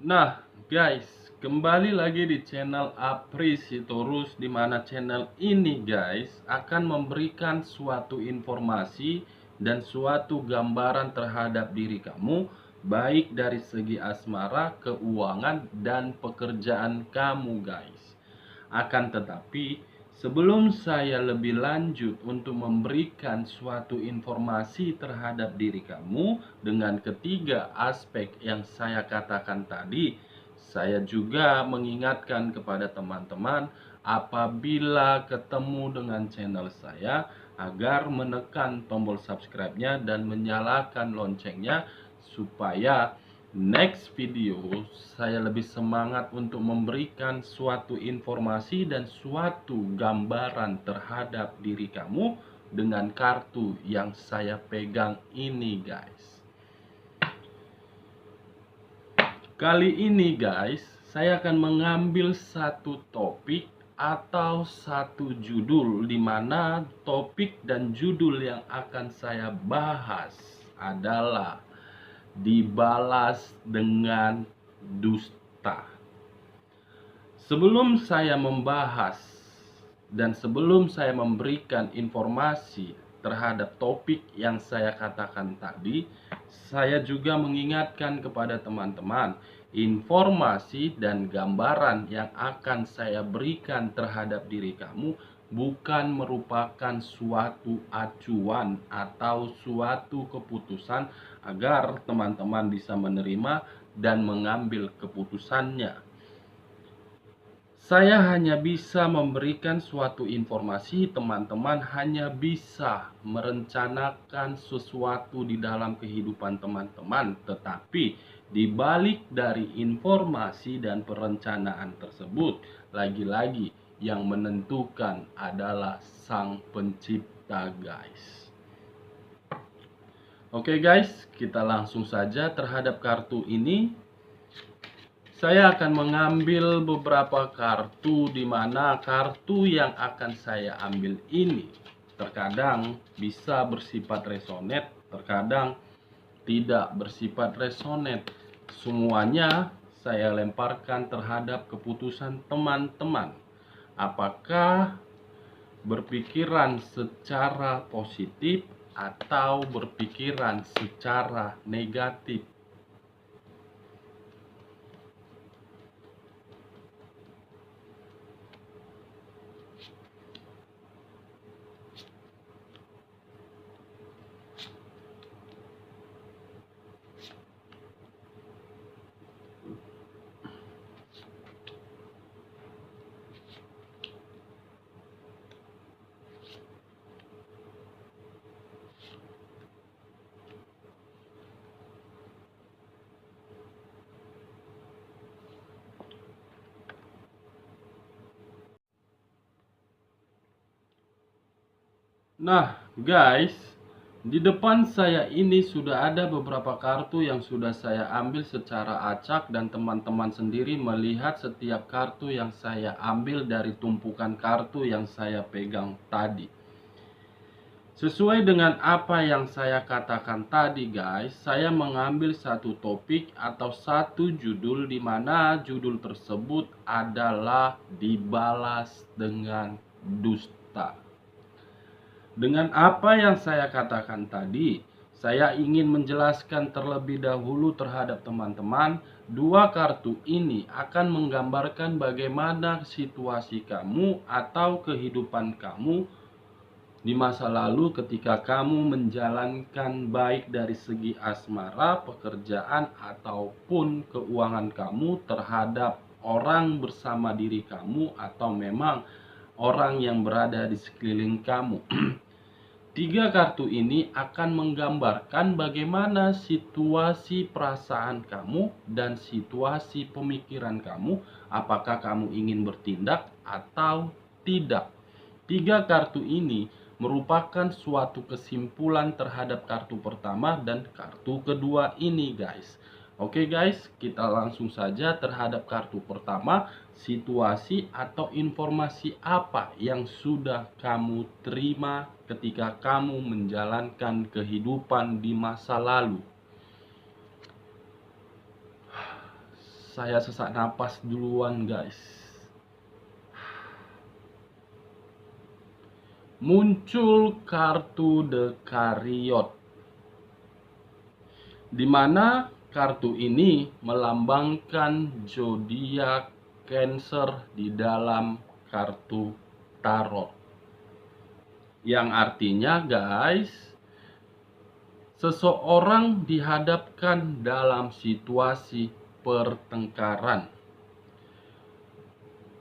Nah, guys, kembali lagi di channel Aprisitorus, di mana channel ini, guys, akan memberikan suatu informasi dan suatu gambaran terhadap diri kamu, baik dari segi asmara, keuangan, dan pekerjaan kamu, guys. Akan tetapi, sebelum saya lebih lanjut untuk memberikan suatu informasi terhadap diri kamu dengan ketiga aspek yang saya katakan tadi, saya juga mengingatkan kepada teman-teman apabila ketemu dengan channel saya agar menekan tombol subscribe-nya dan menyalakan loncengnya supaya next video saya lebih semangat untuk memberikan suatu informasi dan suatu gambaran terhadap diri kamu dengan kartu yang saya pegang ini, guys. Kali ini, guys, saya akan mengambil satu topik atau satu judul, di mana topik dan judul yang akan saya bahas adalah dibalas dengan dusta. Sebelum saya membahas dan sebelum saya memberikan informasi terhadap topik yang saya katakan tadi, saya juga mengingatkan kepada teman-teman, informasi dan gambaran yang akan saya berikan terhadap diri kamu bukan merupakan suatu acuan atau suatu keputusan agar teman-teman bisa menerima dan mengambil keputusannya. Saya hanya bisa memberikan suatu informasi, teman-teman hanya bisa merencanakan sesuatu di dalam kehidupan teman-teman, tetapi di balik dari informasi dan perencanaan tersebut, lagi-lagi yang menentukan adalah Sang Pencipta, guys. Oke guys, kita langsung saja terhadap kartu ini. Saya akan mengambil beberapa kartu, di mana kartu yang akan saya ambil ini terkadang bisa bersifat resonate, terkadang tidak bersifat resonate. Semuanya saya lemparkan terhadap keputusan teman-teman. Apakah berpikiran secara positif atau berpikiran secara negatif? Nah, guys, di depan saya ini sudah ada beberapa kartu yang sudah saya ambil secara acak, dan teman-teman sendiri melihat setiap kartu yang saya ambil dari tumpukan kartu yang saya pegang tadi. Sesuai dengan apa yang saya katakan tadi, guys, saya mengambil satu topik atau satu judul, di mana judul tersebut adalah dibalas dengan dusta. Dengan apa yang saya katakan tadi, saya ingin menjelaskan terlebih dahulu terhadap teman-teman. Dua kartu ini akan menggambarkan bagaimana situasi kamu atau kehidupan kamu di masa lalu ketika kamu menjalankan baik dari segi asmara, pekerjaan, ataupun keuangan kamu terhadap orang bersama diri kamu atau memang orang yang berada di sekeliling kamu. Tiga kartu ini akan menggambarkan bagaimana situasi perasaan kamu dan situasi pemikiran kamu, apakah kamu ingin bertindak atau tidak. Tiga kartu ini merupakan suatu kesimpulan terhadap kartu pertama dan kartu kedua ini, guys. Oke guys, kita langsung saja terhadap kartu pertama. Situasi atau informasi apa yang sudah kamu terima ketika kamu menjalankan kehidupan di masa lalu? Saya sesak napas duluan, guys. Muncul kartu The Chariot, di mana kartu ini melambangkan zodiak Cancer di dalam kartu tarot. Yang artinya, guys, seseorang dihadapkan dalam situasi pertengkaran.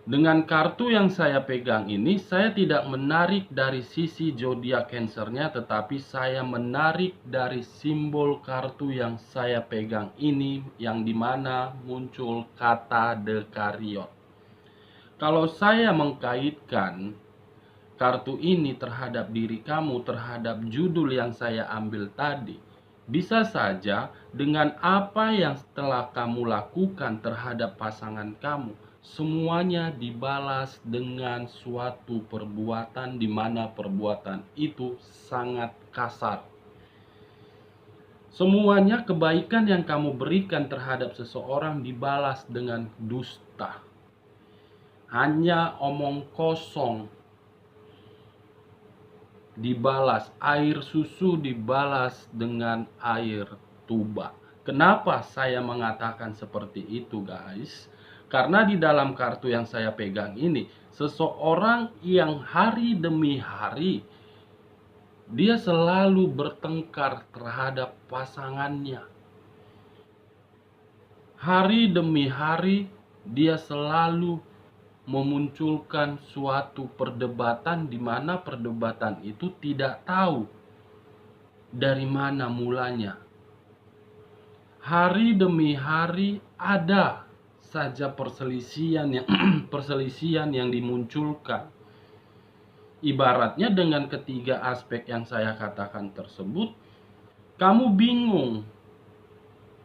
Dengan kartu yang saya pegang ini, saya tidak menarik dari sisi zodiak Cancernya, tetapi saya menarik dari simbol kartu yang saya pegang ini, yang dimana muncul kata The Chariot. Kalau saya mengkaitkan kartu ini terhadap diri kamu, terhadap judul yang saya ambil tadi, bisa saja dengan apa yang telah kamu lakukan terhadap pasangan kamu, semuanya dibalas dengan suatu perbuatan di mana perbuatan itu sangat kasar. Semuanya kebaikan yang kamu berikan terhadap seseorang dibalas dengan dusta. Hanya omong kosong dibalas, air susu dibalas dengan air tuba. Kenapa saya mengatakan seperti itu, guys? Karena di dalam kartu yang saya pegang ini, seseorang yang hari demi hari dia selalu bertengkar terhadap pasangannya. Hari demi hari dia selalu memunculkan suatu perdebatan di mana perdebatan itu tidak tahu dari mana mulanya. Hari demi hari ada saja perselisihan yang dimunculkan. Ibaratnya dengan ketiga aspek yang saya katakan tersebut, kamu bingung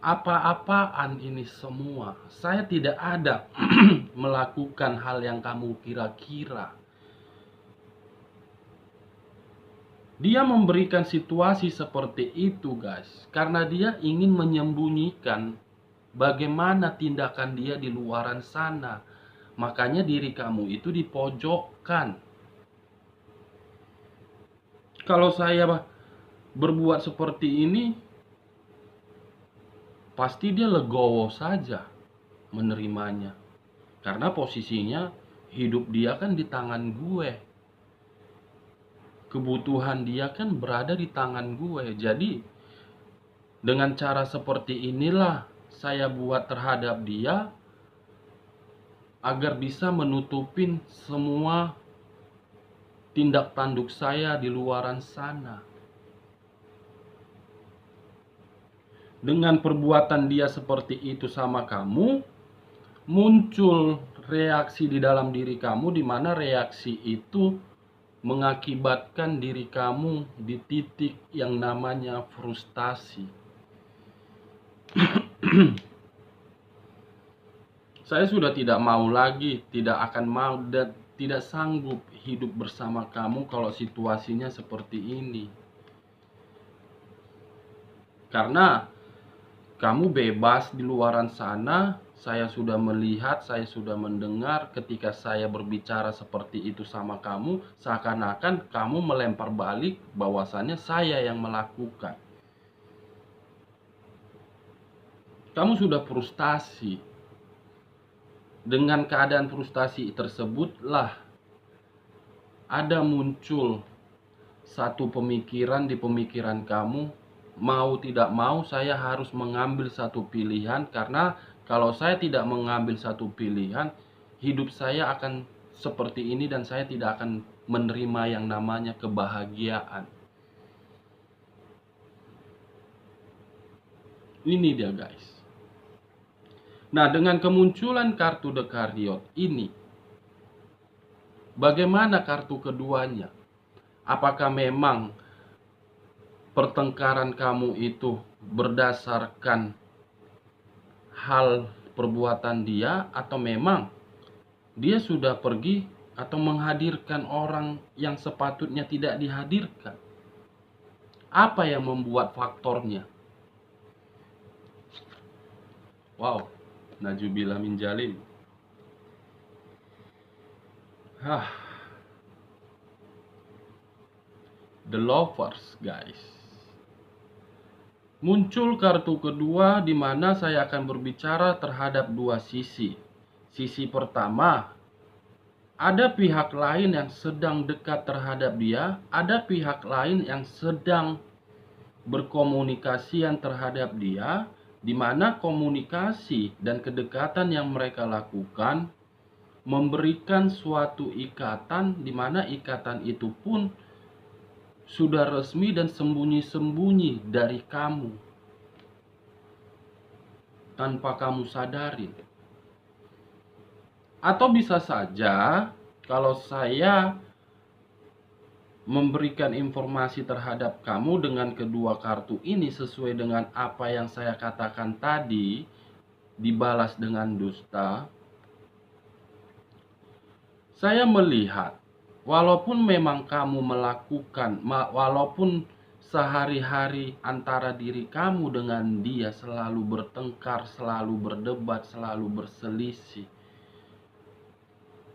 apa-apaan ini semua. Saya tidak ada melakukan hal yang kamu kira-kira. Dia memberikan situasi seperti itu, guys, karena dia ingin menyembunyikan bagaimana tindakan dia di luaran sana. Makanya diri kamu itu dipojokkan. Kalau saya berbuat seperti ini, pasti dia legowo saja menerimanya. Karena posisinya hidup dia kan di tangan gue. Kebutuhan dia kan berada di tangan gue. Jadi dengan cara seperti inilah saya buat terhadap dia agar bisa menutupin semua tindak tanduk saya di luaran sana. Dengan perbuatan dia seperti itu sama kamu, muncul reaksi di dalam diri kamu, di mana reaksi itu mengakibatkan diri kamu di titik yang namanya frustasi. Saya sudah tidak mau lagi, tidak akan mau dan tidak sanggup hidup bersama kamu kalau situasinya seperti ini. Karena kamu bebas di luaran sana, saya sudah melihat, saya sudah mendengar ketika saya berbicara seperti itu sama kamu, seakan-akan kamu melempar balik bahwasannya saya yang melakukan. Kamu sudah frustasi. Dengan keadaan frustasi tersebutlah ada muncul satu pemikiran di pemikiran kamu, mau tidak mau saya harus mengambil satu pilihan, karena kalau saya tidak mengambil satu pilihan, hidup saya akan seperti ini dan saya tidak akan menerima yang namanya kebahagiaan. Ini dia, guys. Nah, dengan kemunculan kartu The Chariot ini, bagaimana kartu keduanya? Apakah memang pertengkaran kamu itu berdasarkan hal perbuatan dia, atau memang dia sudah pergi atau menghadirkan orang yang sepatutnya tidak dihadirkan? Apa yang membuat faktornya? Wow, Najubila min jalim. The Lovers, guys. Muncul kartu kedua di mana saya akan berbicara terhadap dua sisi. Sisi pertama, ada pihak lain yang sedang dekat terhadap dia, ada pihak lain yang sedang berkomunikasian terhadap dia, di mana komunikasi dan kedekatan yang mereka lakukan memberikan suatu ikatan, di mana ikatan itu pun sudah resmi dan sembunyi-sembunyi dari kamu tanpa kamu sadarin. Atau bisa saja kalau saya memberikan informasi terhadap kamu dengan kedua kartu ini sesuai dengan apa yang saya katakan tadi, dibalas dengan dusta. Saya melihat walaupun memang kamu melakukan, walaupun sehari-hari antara diri kamu dengan dia selalu bertengkar, selalu berdebat, selalu berselisih,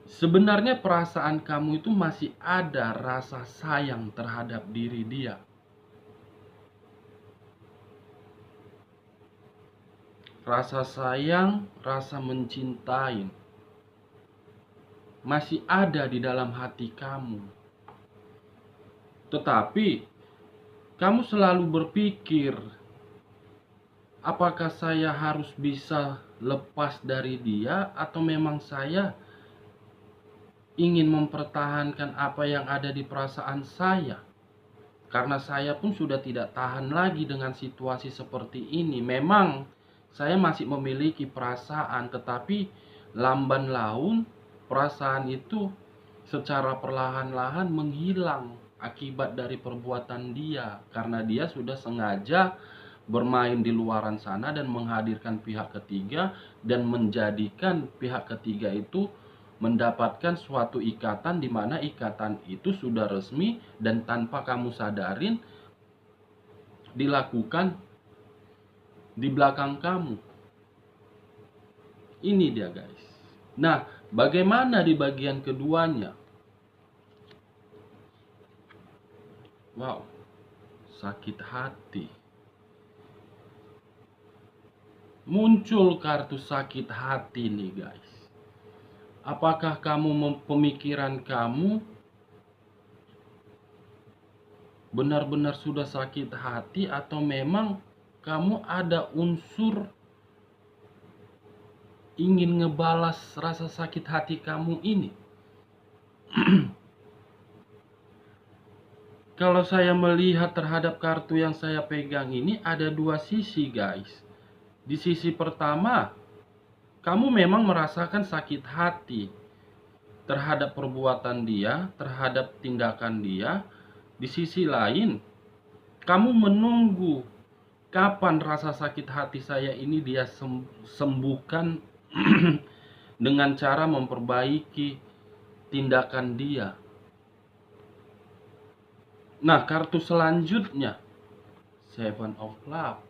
sebenarnya perasaan kamu itu masih ada rasa sayang terhadap diri dia. Rasa sayang, rasa mencintai masih ada di dalam hati kamu. Tetapi kamu selalu berpikir, apakah saya harus bisa lepas dari dia, atau memang saya ingin mempertahankan apa yang ada di perasaan saya? Karena saya pun sudah tidak tahan lagi dengan situasi seperti ini. Memang saya masih memiliki perasaan, tetapi lamban laun perasaan itu secara perlahan-lahan menghilang akibat dari perbuatan dia, karena dia sudah sengaja bermain di luaran sana dan menghadirkan pihak ketiga dan menjadikan pihak ketiga itu mendapatkan suatu ikatan, di mana ikatan itu sudah resmi dan tanpa kamu sadarin dilakukan di belakang kamu. Ini dia, guys. Nah, bagaimana di bagian keduanya? Wow, sakit hati. Muncul kartu sakit hati nih, guys. Apakah pemikiran kamu benar-benar sudah sakit hati, atau memang kamu ada unsur ingin ngebalas rasa sakit hati kamu ini? Kalau saya melihat terhadap kartu yang saya pegang ini, ada dua sisi, guys. Di sisi pertama, kamu memang merasakan sakit hati terhadap perbuatan dia, terhadap tindakan dia. Di sisi lain, kamu menunggu kapan rasa sakit hati saya ini dia sembuhkan dengan cara memperbaiki tindakan dia. Nah, kartu selanjutnya, Seven of Cups.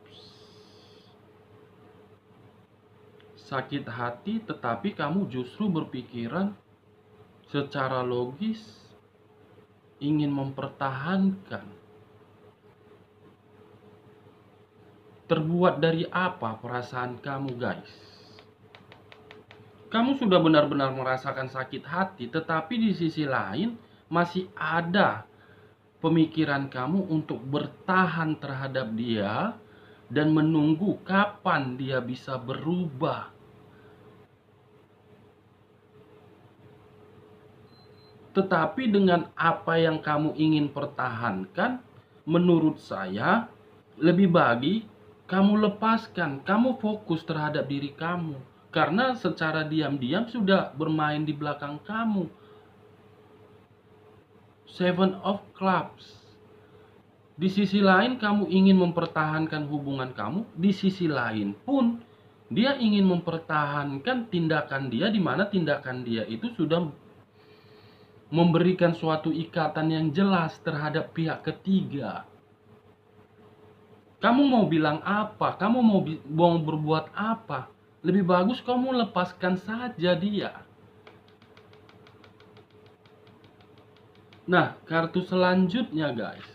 Sakit hati, tetapi kamu justru berpikiran secara logis ingin mempertahankan. Terbuat dari apa perasaan kamu, guys? Kamu sudah benar-benar merasakan sakit hati, tetapi di sisi lain masih ada pemikiran kamu untuk bertahan terhadap dia dan menunggu kapan dia bisa berubah. Tetapi dengan apa yang kamu ingin pertahankan, menurut saya lebih baik kamu lepaskan, kamu fokus terhadap diri kamu. Karena secara diam-diam sudah bermain di belakang kamu. Seven of Cups. Di sisi lain kamu ingin mempertahankan hubungan kamu, di sisi lain pun dia ingin mempertahankan tindakan dia, di mana tindakan dia itu sudah memberikan suatu ikatan yang jelas terhadap pihak ketiga. Kamu mau bilang apa? Kamu mau berbuat apa? Lebih bagus kamu lepaskan saja dia. Nah, kartu selanjutnya guys.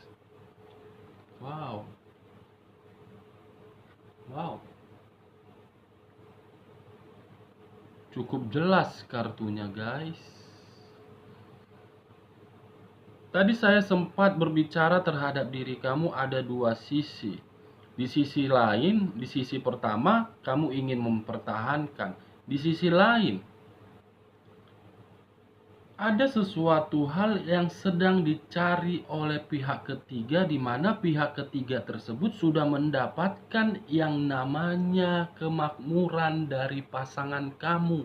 Wow. Wow. Cukup jelas kartunya guys. Tadi saya sempat berbicara terhadap diri kamu ada dua sisi. Di sisi lain, di sisi pertama, kamu ingin mempertahankan. Di sisi lain, ada sesuatu hal yang sedang dicari oleh pihak ketiga, di mana pihak ketiga tersebut sudah mendapatkan yang namanya kemakmuran dari pasangan kamu.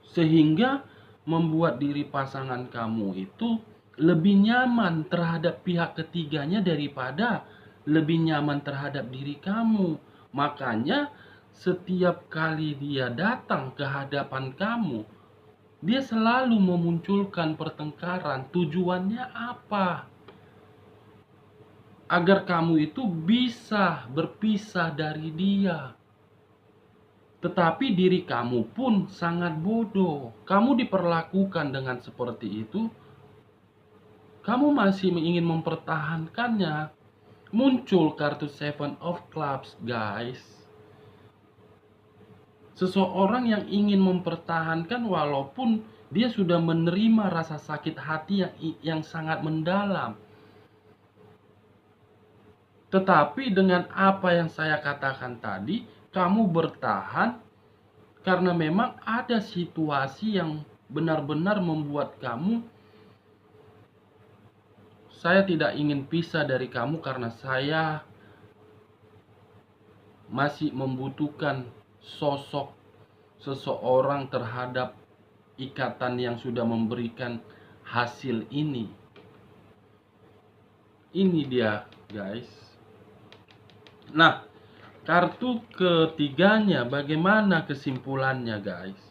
Sehingga membuat diri pasangan kamu itu lebih nyaman terhadap pihak ketiganya daripada lebih nyaman terhadap diri kamu. Makanya setiap kali dia datang ke hadapan kamu, dia selalu memunculkan pertengkaran. Tujuannya apa? Agar kamu itu bisa berpisah dari dia. Tetapi diri kamu pun sangat bodoh. Kamu diperlakukan dengan seperti itu, kamu masih ingin mempertahankannya. Muncul kartu Seven of Clubs, guys. Seseorang yang ingin mempertahankan walaupun dia sudah menerima rasa sakit hati yang sangat mendalam. Tetapi dengan apa yang saya katakan tadi, kamu bertahan karena memang ada situasi yang benar-benar membuat kamu, saya tidak ingin pisah dari kamu karena saya masih membutuhkan sosok seseorang terhadap ikatan yang sudah memberikan hasil ini. Ini dia, guys. Nah, kartu ketiganya bagaimana kesimpulannya, guys?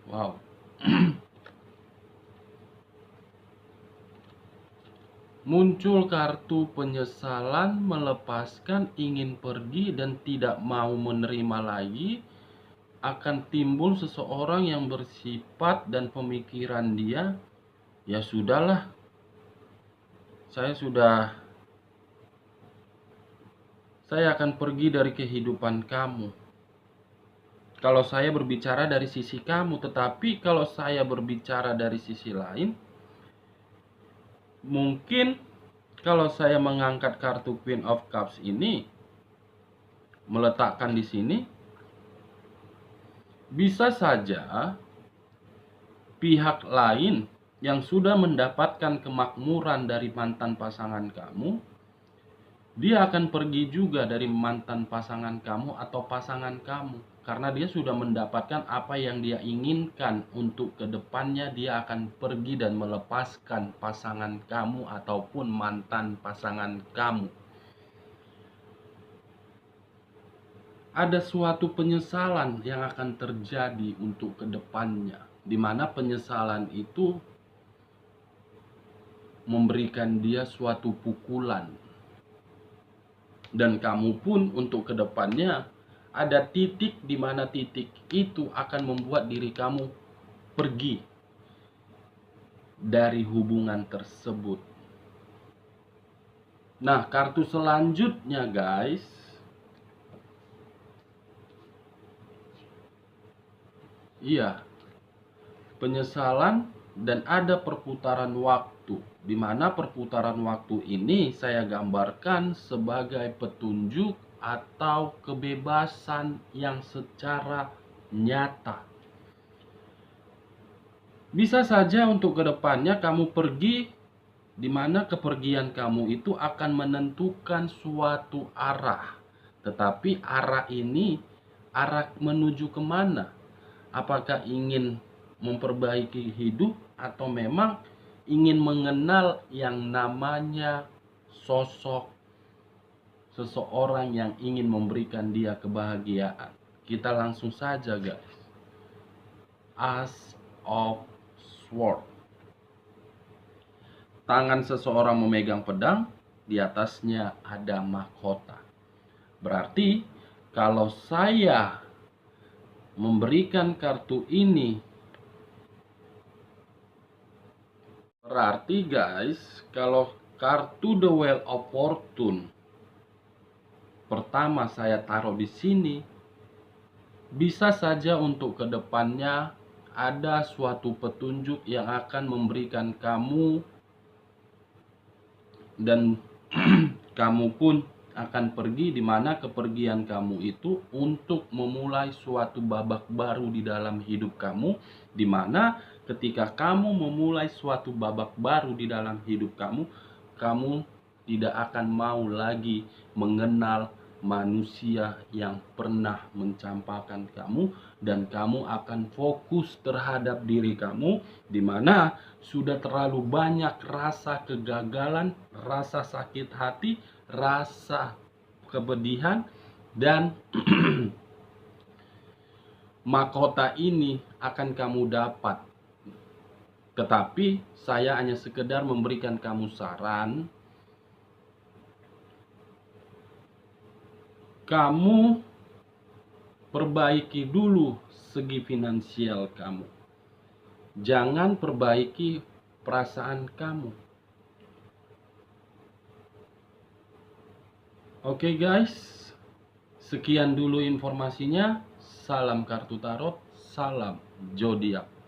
Wow. Muncul kartu penyesalan, melepaskan, ingin pergi dan tidak mau menerima lagi. Akan timbul seseorang yang bersifat dan pemikiran dia, ya sudahlah, saya akan pergi dari kehidupan kamu. Kalau saya berbicara dari sisi kamu, tetapi kalau saya berbicara dari sisi lain, mungkin kalau saya mengangkat kartu Queen of Cups ini, meletakkan di sini, bisa saja pihak lain yang sudah mendapatkan kemakmuran dari mantan pasangan kamu, dia akan pergi juga dari mantan pasangan kamu atau pasangan kamu. Karena dia sudah mendapatkan apa yang dia inginkan. Untuk kedepannya dia akan pergi dan melepaskan pasangan kamu ataupun mantan pasangan kamu. Ada suatu penyesalan yang akan terjadi untuk kedepannya, di mana penyesalan itu memberikan dia suatu pukulan. Dan kamu pun untuk kedepannya ada titik di mana titik itu akan membuat diri kamu pergi dari hubungan tersebut. Nah, kartu selanjutnya guys, iya, penyesalan dan ada perputaran waktu. Di mana perputaran waktu ini saya gambarkan sebagai petunjuk atau kebebasan yang secara nyata. Bisa saja untuk kedepannya kamu pergi, di mana kepergian kamu itu akan menentukan suatu arah. Tetapi arah ini, arah menuju kemana? Apakah ingin memperbaiki hidup atau memang ingin mengenal yang namanya sosok seseorang yang ingin memberikan dia kebahagiaan? Kita langsung saja guys. As of Sword. Tangan seseorang memegang pedang, di atasnya ada mahkota. Berarti kalau saya memberikan kartu ini, berarti guys, kalau kartu The Wheel of Fortune pertama saya taruh di sini, bisa saja untuk kedepannya ada suatu petunjuk yang akan memberikan kamu, dan kamu pun akan pergi, di mana kepergian kamu itu untuk memulai suatu babak baru di dalam hidup kamu, di mana ketika kamu memulai suatu babak baru di dalam hidup kamu, kamu tidak akan mau lagi mengenal manusia yang pernah mencampakkan kamu, dan kamu akan fokus terhadap diri kamu, di mana sudah terlalu banyak rasa kegagalan, rasa sakit hati, rasa kepedihan, dan mahkota ini akan kamu dapat. Tetapi saya hanya sekedar memberikan kamu saran, kamu perbaiki dulu segi finansial kamu. Jangan perbaiki perasaan kamu. Oke guys, sekian dulu informasinya. Salam kartu tarot, salam zodiak.